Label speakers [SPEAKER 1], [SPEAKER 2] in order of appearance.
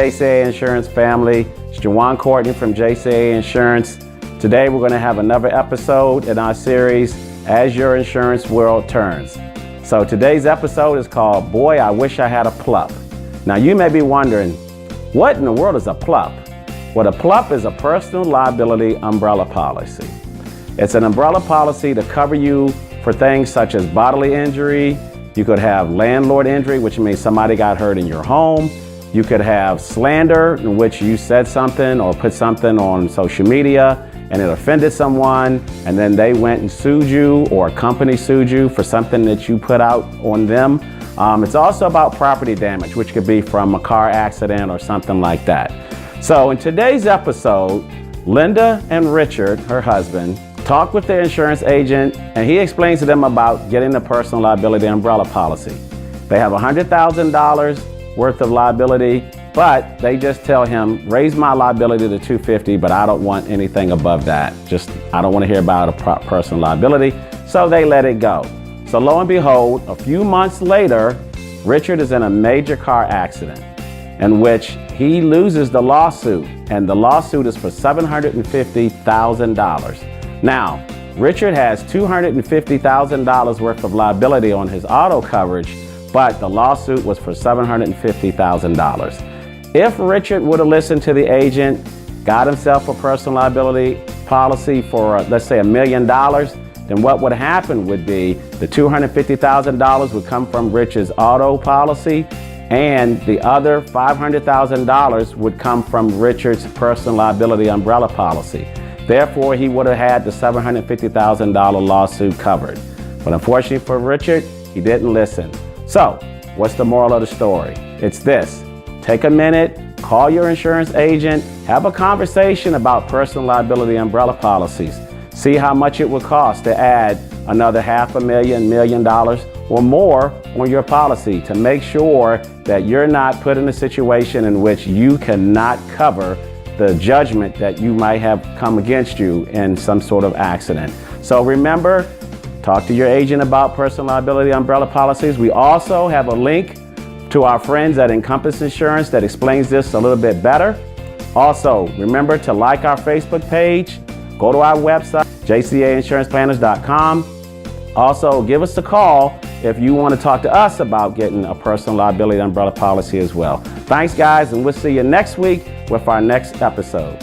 [SPEAKER 1] JCA Insurance family. It's Jawan Courtney from JCA Insurance. Today we're going to have another episode in our series, As Your Insurance World Turns. So today's episode is called, Boy, I Wish I Had a PLUP. Now you may be wondering, what in the world is a PLUP? Well, a PLUP is a personal liability umbrella policy. It's an umbrella policy to cover you for things such as bodily injury. You could have landlord injury, which means somebody got hurt in your home. You could have slander, in which you said something or put something on social media and it offended someone, and then they went and sued you, or a company sued you for something that you put out on them. It's also about property damage, which could be from a car accident or something like that. So in today's episode, Linda and Richard, her husband, talked with their insurance agent, and he explains to them about getting the personal liability umbrella policy. They have $100,000 worth of liability, but they just tell him, raise my liability to $250,000, but I don't want anything above that. I don't want to hear about a personal liability. So they let it go. So lo and behold, a few months later, Richard is in a major car accident in which he loses the lawsuit, and the lawsuit is for $750,000. Now, Richard has $250,000 worth of liability on his auto coverage, but the lawsuit was for $750,000. If Richard would have listened to the agent, got himself a personal liability policy for, let's say, $1 million, then what would happen would be the $250,000 would come from Richard's auto policy, and the other $500,000 would come from Richard's personal liability umbrella policy. Therefore, he would have had the $750,000 lawsuit covered. But unfortunately for Richard, he didn't listen. So, what's the moral of the story? It's this. Take a minute, call your insurance agent, have a conversation about personal liability umbrella policies. See how much it would cost to add another $500,000, $1 million or more on your policy to make sure that you're not put in a situation in which you cannot cover the judgment that you might have come against you in some sort of accident. So remember, talk to your agent about personal liability umbrella policies. We also have a link to our friends at Encompass Insurance that explains this a little bit better. Also, remember to like our Facebook page, go to our website, jcainsuranceplanners.com. Also, give us a call if you want to talk to us about getting a personal liability umbrella policy as well. Thanks, guys, and we'll see you next week with our next episode.